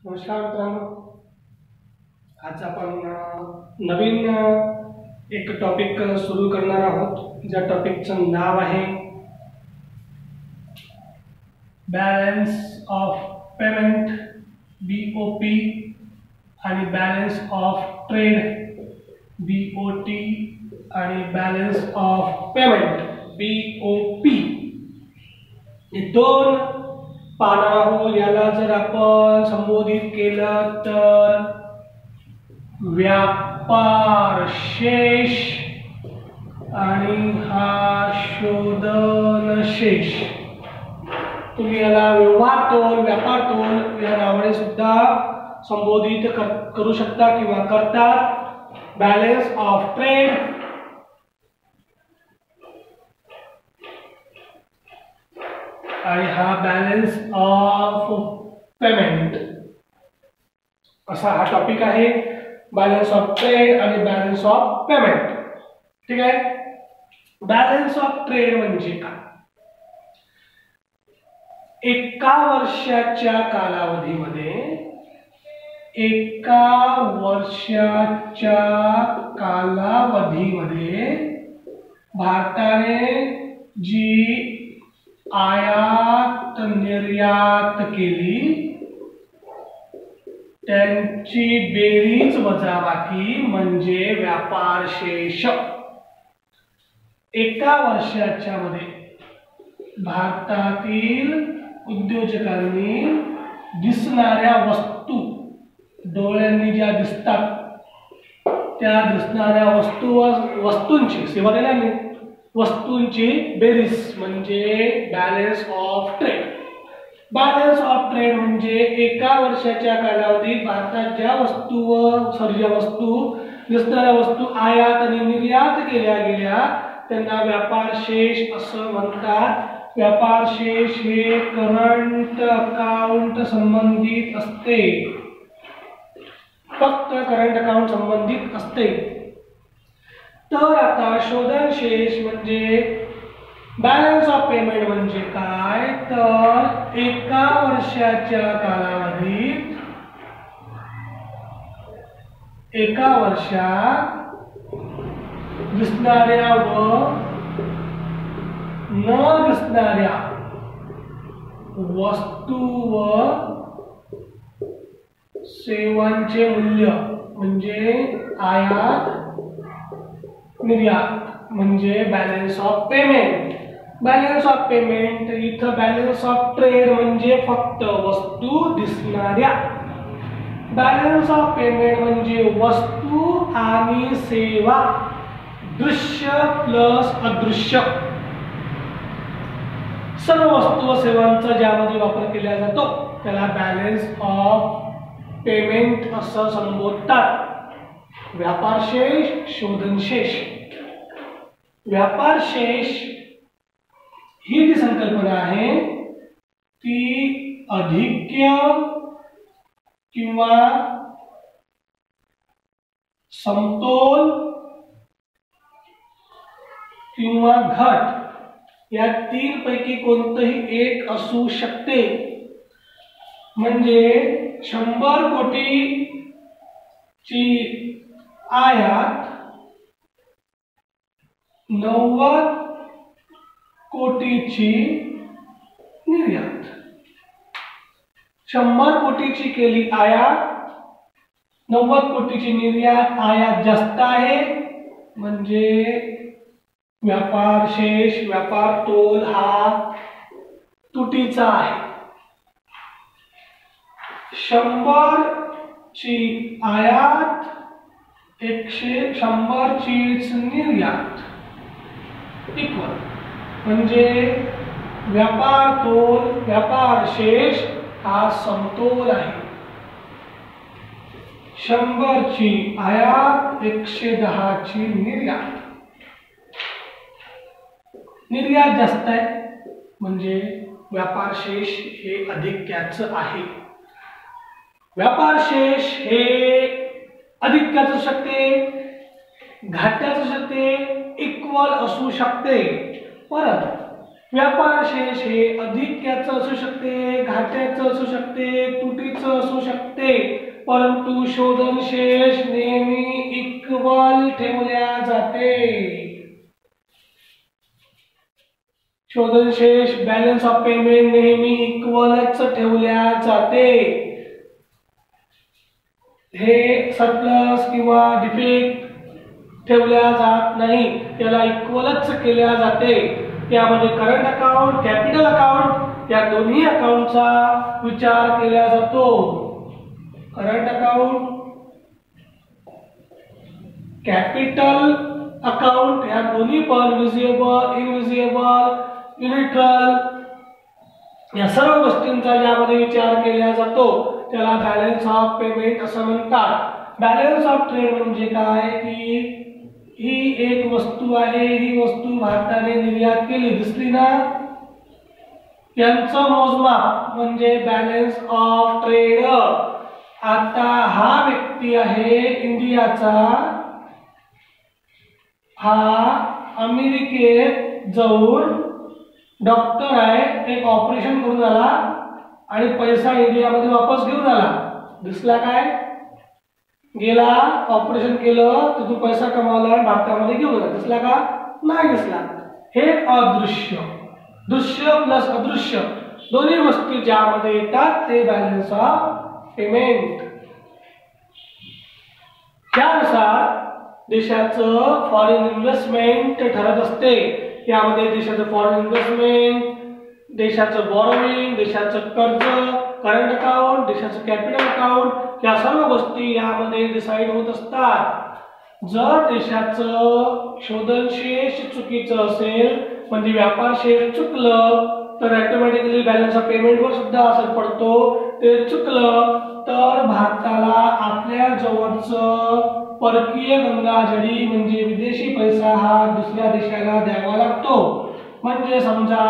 नमस्कार मित्रांनो, आज आपण नवीन एक टॉपिक सुरू करणार आहोत. ज्या टॉपिकचं नाव आहे बॅलन्स ऑफ पेमेंट BOP आणि बॅलन्स ऑफ ट्रेड BOT आणि बॅलन्स ऑफ पेमेंट BOP. हे दोन पाहणार आहोत. याला जर आपण संबोधित केलं तर व्यापार शेष आणि हा शोधन शेष. तुम्ही याला व्यवहार तोल, व्यापार तोल या नावाने सुद्धा संबोधित करू शकता किंवा करतात. बॅलन्स ऑफ ट्रेड आणि हा बॅलन्स ऑफ पेमेंट असा हा टॉपिक आहे. बॅलन्स ऑफ ट्रेड आणि बॅलन्स ऑफ पेमेंट. ठीक आहे. बॅलन्स ऑफ ट्रेड म्हणजे काय? एका वर्षाच्या कालावधीमध्ये भारताने जी आयात निर्यात केली त्यांची बेरीज वजाबाकी म्हणजे व्यापार शेष. एका वर्षाच्या मध्ये भारतातील उद्योजकांनी दिसणाऱ्या वस्तू, डोळ्यांनी ज्या दिसतात त्या दिसणाऱ्या वस्तूंची सेवा देणारी वस्तूंची बेरीज म्हणजे balance of trade. Balance of trade म्हणजे एका वर्षाच्या कालावधीत भारतात ज्या वस्तू दिसणाऱ्या वस्तू आयात आणि निर्यात केल्या गेल्या त्यांना व्यापार शेष असं म्हणतात. व्यापार शेष हे करंट अकाउंट संबंधित असते, फक्त करंट अकाउंट संबंधित असते. तर आता शोधन शेष म्हणजे बॅलन्स ऑफ पेमेंट म्हणजे काय? तर एका वर्षाच्या कालावधीत एका वर्षात दिसणाऱ्या व न दिसणाऱ्या वस्तू व सेवांचे मूल्य म्हणजे आयात निर्यात म्हणजे balance of payment. Balance of payment इथं बॅलन्स ऑफ ट्रेड म्हणजे फक्त वस्तू दिसणाऱ्या. बॅलन्स ऑफ पेमेंट म्हणजे वस्तू आणि सेवा, दृश्य प्लस अदृश्य, सर्व वस्तू व सेवांचा ज्यामध्ये वापर केला जातो त्याला बॅलन्स ऑफ पेमेंट असं संबोधतात. व्यापार शेष, शोधन शेष. व्यापार शेष ही जी संकल्पना आहे ती अधिक्य किंवा समतोल किंवा घट या तीन पैकी कोणतंही एक असू शकते. म्हणजे 100 कोटीची आयात 90 कोटीची निर्यात. 100 कोटीची केली आयात, 90 कोटीची निर्यात. आयात जास्त आहे म्हणजे व्यापार शेष, व्यापार तोल हा तुटीचा आहे. 100 ची आयात 100 ची निर्यात इक्वल म्हणजे व्यापार तोल, व्यापार शेष हा समतोल आहे. 100 ची आयात 110 ची निर्यात. निर्यात जास्त आहे म्हणजे व्यापार शेष हे अधिक्याचं आहे. व्यापार शेष हे अधिक्याचं असू शकते, घाट्याचं असू शकते, इक्वल असू शकते. परत व्यापार शेष हे अधिक्याचं असू शकते, घाट्याचं असू शकते, तुटीचं असू शकते, परंतु शोधन शेष नेहमी इक्वल ठेवल्या जाते. शोधन शेष बॅलन्स ऑफ पेमेंट नेहमी इक्वलच ठेवल्या जाते. हे सरप्लस किंवा डिफेक्ट ठेवल्या जात नाही, त्याला इक्वलच केल्या जाते. त्यामध्ये करंट अकाउंट, कॅपिटल अकाउंट या दोन्ही अकाउंटचा विचार केला जातो. करंट अकाउंट, कॅपिटल अकाउंट या दोन्ही पण विजिबल, इनविजिबल, न्यूट्रल या सर्व गोष्टींचा ज्यामध्ये विचार केला जातो त्याला बॅलन्स ऑफ पेमेंट असं म्हणतात. बॅलन्स ऑफ ट्रेड म्हणजे काय की ही एक वस्तू आहे, ही वस्तू भारताने निर्यात केली, दिसली ना, यांचं मोजमाप म्हणजे बॅलन्स ऑफ ट्रेड. आता हा व्यक्ती आहे इंडियाचा, हा अमेरिकेत जाऊन डॉक्टर आहे, एक ऑपरेशन करून आला आणि पैसा इंडियामध्ये वापस घेऊन आला. दिसला काय? गेला, ऑपरेशन केलं, तिथून पैसा कमावला, भारतामध्ये घेऊन आला. दिसला का? नाही दिसला. हे अदृश्य. दृश्य प्लस अदृश्य दोन्ही गोष्टी ज्यामध्ये येतात ते बॅलन्स ऑफ पेमेंट. त्यानुसार देशाचं फॉरेन इन्व्हेस्टमेंट ठरत असते. यामध्ये देशाचं फॉरेन इन्व्हेस्टमेंट, देशाचं बॉरोइंग, देशाचं कर्ज, करंट अकाउंट, देशाचं कॅपिटल अकाउंट या सर्व गोष्टी यामध्ये डिसाइड होत असतात. जर देशाचं शोधन शेष चुकीचं असेल म्हणजे व्यापार शेष चुकलं तर ऑटोमॅटिकली बॅलन्स ऑफ पेमेंट वर सुद्धा असर पडतो. ते चुकलं तर भारताला आपल्या जवळचं परकीय गंगाजळी म्हणजे विदेशी पैसा हा दुसऱ्या देशाला द्यावा लागतो. म्हणजे समजा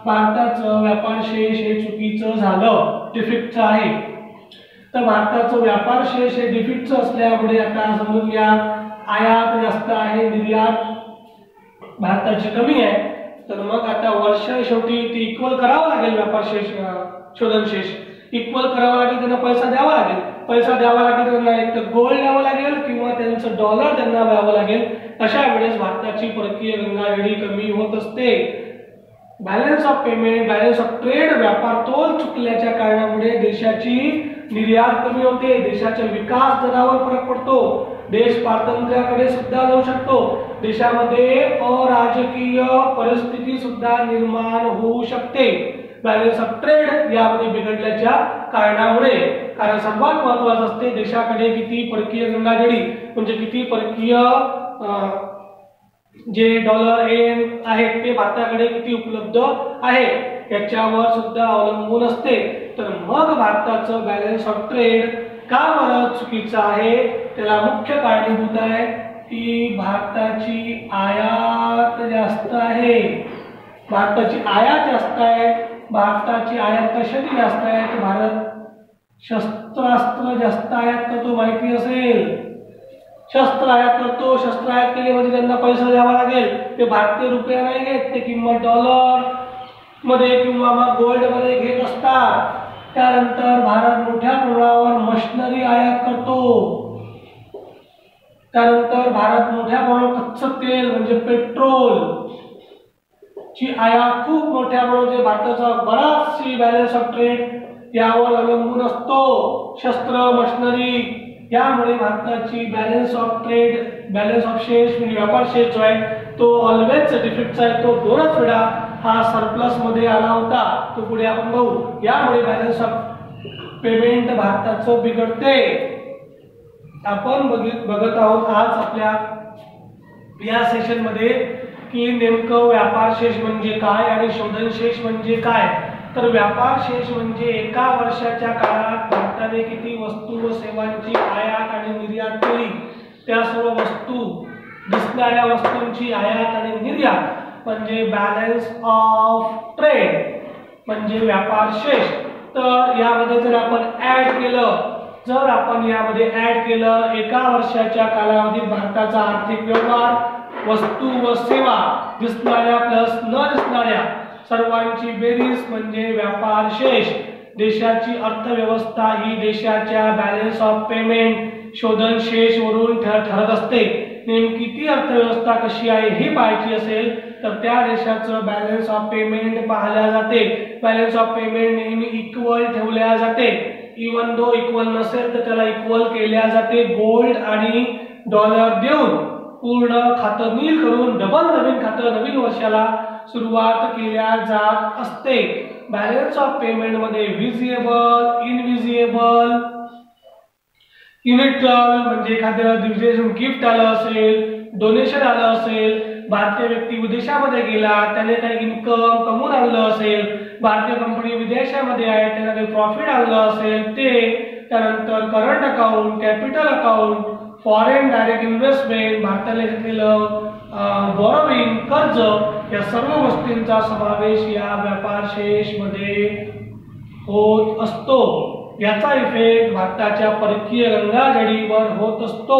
भारताचं व्यापार शेष हे चुकीचं झालं, डिफेक्टचं आहे, तर भारताचं व्यापार शेष हे डिफेक्टचं असल्यामुळे आता समजून घ्या आयात जास्त आहे, निर्यात भारताची कमी आहे, तर मग आता वर्ष शेवटी ती इक्वल करावं लागेल. व्यापार शेष शोधन शेष इक्वल करावं लागेल, त्यांना पैसा द्यावा लागेल. पैसा द्यावा लागेल त्यांना एक तर गोल्ड द्यावं लागेल किंवा त्यांचं डॉलर त्यांना द्यावं लागेल. अशा वेळेस भारताची परकीय गंगाजळी कमी होत असते. Balance of payment, balance of trade, व्यापार तोल चुकल्याच्या कारणामुळे देशाची निर्यात कमी होते, देशाच्या विकास दरावर फरक पडतो, देश पारतंत्र्याकडे सुद्धा जाऊ शकतो, देशामध्ये अराजकीय परिस्थिती सुद्धा निर्माण होऊ शकते बॅलन्स ऑफ ट्रेड यामध्ये बिघडल्याच्या कारणामुळे. कारण सर्वात महत्त्वाचं असते देशाकडे किती परकीय गंगाजळी म्हणजे किती परकीय जे डॉलर एन आहेत ते भारताकडे किती उपलब्ध आहे याच्यावर सुद्धा अवलंबून असते. तर मग भारताचं बॅलन्स ऑफ ट्रेड का बरं चुकीचं आहे त्याला मुख्य कारणीभूत आहे की भारताची आयात जास्त आहे. भारताची आयात जास्त आहे. भारताची आयात कशाची जास्त आहे तर भारत शस्त्रास्त्र जास्त आयात करतो, माहिती असेल. शस्त्र आयात करतो, शस्त्र आयात केले म्हणजे त्यांना पैसा द्यावा लागेल. ते भारतीय रुपया नाही घेत, ते किंमत डॉलर मध्ये किंवा मग गोल्ड मध्ये घेत असतात. त्यानंतर भारत मोठ्या प्रमाणावर मशिनरी आयात करतो. त्यानंतर भारत मोठ्या प्रमाणावर कच्चं तेल म्हणजे पेट्रोल ची आयात खूप मोठ्या प्रमाणात. भारताचा बराचशी बॅलन्स ऑफ ट्रेड यावर अवलंबून असतो, शस्त्र मशिनरी. यामुळे भारताची balance of trade, balance of शेष म्हणजे व्यापार शेष जो आहे तो ऑलवेज डिफेक्टचा आहे. तो दोनच वेळा हा सरप्लस मध्ये आला होता, तो पुढे आपण बघू. यामुळे बॅलन्स ऑफ पेमेंट भारताचं बिघडते. आपण बघत आहोत आज आपल्या या सेशन मध्ये की नेमकं व्यापार शेष म्हणजे काय आणि शोधन शेष म्हणजे काय. तर व्यापार शेष म्हणजे एका वर्षाच्या काळात भारताने किती वस्तू व सेवांची आयात आणि निर्यात केली, त्या सर्व वस्तू दिसणाऱ्या वस्तूंची आयात आणि निर्यात म्हणजे बॅलन्स ऑफ ट्रेड म्हणजे व्यापार शेष. तर यामध्ये जर आपण ऍड केलं एका वर्षाच्या कालावधीत भारताचा आर्थिक व्यवहार, वस्तू व सेवा दिसणाऱ्या प्लस न दिसणाऱ्या सर्वांची बेरीज म्हणजे व्यापार शेष. देशाची अर्थव्यवस्था ही देशाच्या बॅलन्स ऑफ पेमेंट शोधन शेष वरून ठरत असते. नेमकी ती अर्थव्यवस्था कशी आहे हे पाहायची असेल तर त्या देशाचं बॅलन्स ऑफ पेमेंट पाहिल्या जाते. बॅलन्स ऑफ पेमेंट नेहमी इक्वल ठेवल्या जाते. इवन दो इक्वल नसेल तर त्याला इक्वल केल्या जाते. गोल्ड आणि डॉलर देऊन पूर्ण खातं नील करून डबल नवीन खातं नवीन वर्षाला सुरुवात केल्या जात असते. बॅलन्स ऑफ पेमेंट मध्ये विजिएबल, इनविजिएबल, युनिट्रल म्हणजे एखाद्या दिवशी गिफ्ट आलं असेल, डोनेशन आलं असेल, भारतीय व्यक्ती विदेशामध्ये गेला त्याने काही इन्कम कमवून आणलं असेल, भारतीय कंपनी विदेशामध्ये आहे त्याने काही प्रॉफिट आणलं असेल ते, त्यानंतर current account, capital account, foreign direct investment, भारताने घेतलेलं बॉरोइंग कर्ज, या सर्व गोष्टींचा समावेश या व्यापार शेष मध्ये होत असतो. याचा इफेक्ट भारताच्या परकीय गंगाजळीवर होत असतो.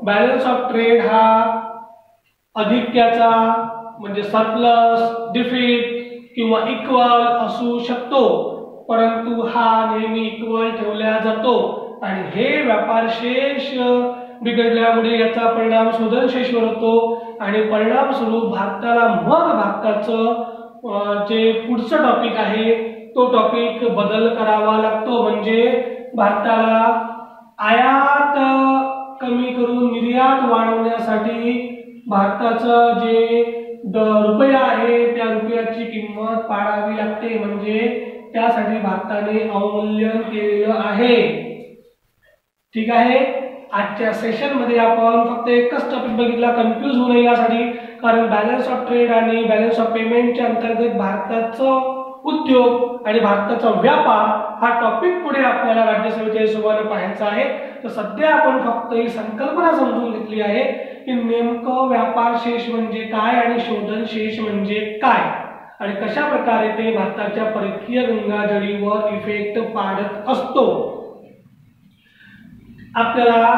बॅलन्स ऑफ ट्रेड हा अधिक्याचा म्हणजे सरप्लस, डिफिट किंवा इक्वल असू शकतो, परंतु हा नेहमी इक्वल ठेवला जातो आणि हे व्यापार शेष बिघडल्यामुळे याचा परिणाम शोधन शेषवर होतो आणि परिणाम स्वरूप भारताला मग भारताचं जे पुढचं टॉपिक आहे तो टॉपिक बदल करावा लागतो. म्हणजे भारताला आयात कमी करून निर्यात वाढवण्यासाठी भारताचं जे रुपया आहे त्या रुपयाची किंमत पाडावी लागते. म्हणजे त्यासाठी भारताने अवमूल्यन केलेलं आहे. ठीक आहे. आजच्या सेशन मध्ये आपण फक्त एकच टॉपिक बघितला, कन्फ्यूज होऊ नये यासाठी, कारण बॅलन्स ऑफ ट्रेड आणि बॅलन्स ऑफ पेमेंटच्या अंतर्गत भारताचं उद्योग आणि भारताचा व्यापार हा टॉपिक पुढे आपल्याला राज्यसेवेच्या हिशोबाने पाहायचा आहे. तर सध्या आपण फक्त ही संकल्पना समजून घेतली आहे की नेमकं व्यापार शेष म्हणजे काय आणि शोधन शेष म्हणजे काय आणि कशा प्रकारे ते भारताच्या परकीय गंगाजळीवर इफेक्ट पाडत असतो. आपल्याला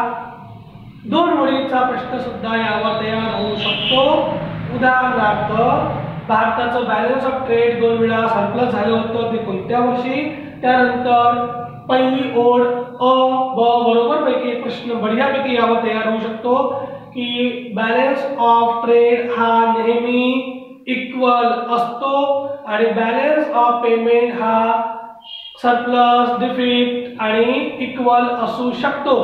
दोन ओळीचा प्रश्न सुद्धा यावर तयार होऊ शकतो. उदाहरणार्थ, भारताचं बॅलन्स ऑफ ट्रेड 2 वेळा सरप्लस झालं होतं, ते कोणत्या वर्षी? त्यानंतर पहिली ओळ अ ब बरोबर पैकी एक प्रश्न बढियापैकी यावर तयार होऊ शकतो की बॅलन्स ऑफ ट्रेड हा नेहमी इक्वल असतो आणि बॅलन्स ऑफ पेमेंट हा सरप्लस, डिफिट आणि इक्वल असू शकतो.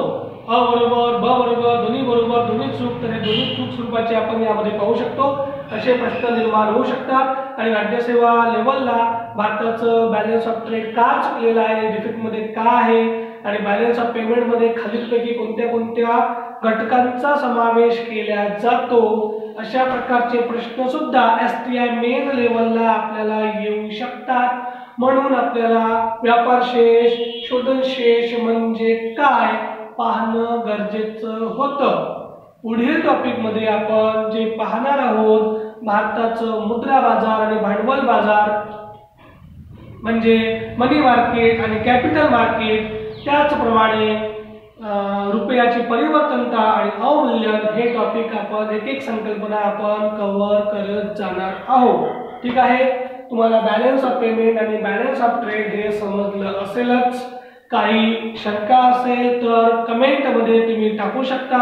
अ बरोबर, ब बरोबर, दोन्ही बरोबर, दोन्ही चूक, तर हे दोन्ही चूक स्वरूपाचे आपण यामध्ये पाहू शकतो. असे प्रश्न निर्माण होऊ शकतात आणि राज्यसेवा लेवलला भारताचं बॅलन्स ऑफ ट्रेड का चुकलेलं आहे, डिफिट मध्ये का आहे आणि बॅलन्स ऑफ पेमेंट मध्ये खालीलपैकी कोणत्या कोणत्या घटकांचा समावेश केला जातो, अशा प्रकारचे प्रश्न सुद्धा एसटीआय मेन लेवलला आपल्याला येऊ शकतात. म्हणून आपल्याला व्यापार शेष, शोधन शेष म्हणजे काय पाहणं गरजेचं होतं. पुढील टॉपिक मध्ये आपण जे पाहणार आहोत भारताचं मुद्रा बाजार आणि भांडवल बाजार म्हणजे मनी मार्केट आणि कॅपिटल मार्केट, त्याचप्रमाणे रुपयाची परिवर्तनता आणि अवमूल्यन, हे टॉपिक आपण एक एक संकल्पना आपण कव्हर करत जाणार आहोत. ठीक आहे. तुम्हाला बॅलन्स ऑफ पेमेंट आणि बॅलन्स ऑफ ट्रेड हे समजलं असेलच. काही शंका असेल तर कमेंट मध्ये तुम्ही टाकू शकता.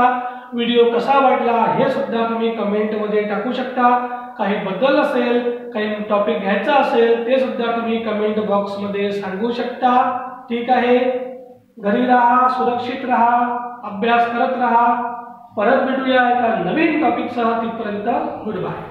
व्हिडिओ कसा वाटला हे सुद्धा तुम्ही कमेंट मध्ये टाकू शकता. काही बदल असेल, काही टॉपिक घ्यायचा असेल ते सुद्धा तुम्ही कमेंट बॉक्स मध्ये सांगू शकता. ठीक आहे. घरी राहा, सुरक्षित राहा, अभ्यास करत राहा. परत भेटूया एका नवीन टॉपिक सह. तिथपर्यंत गुड बाय.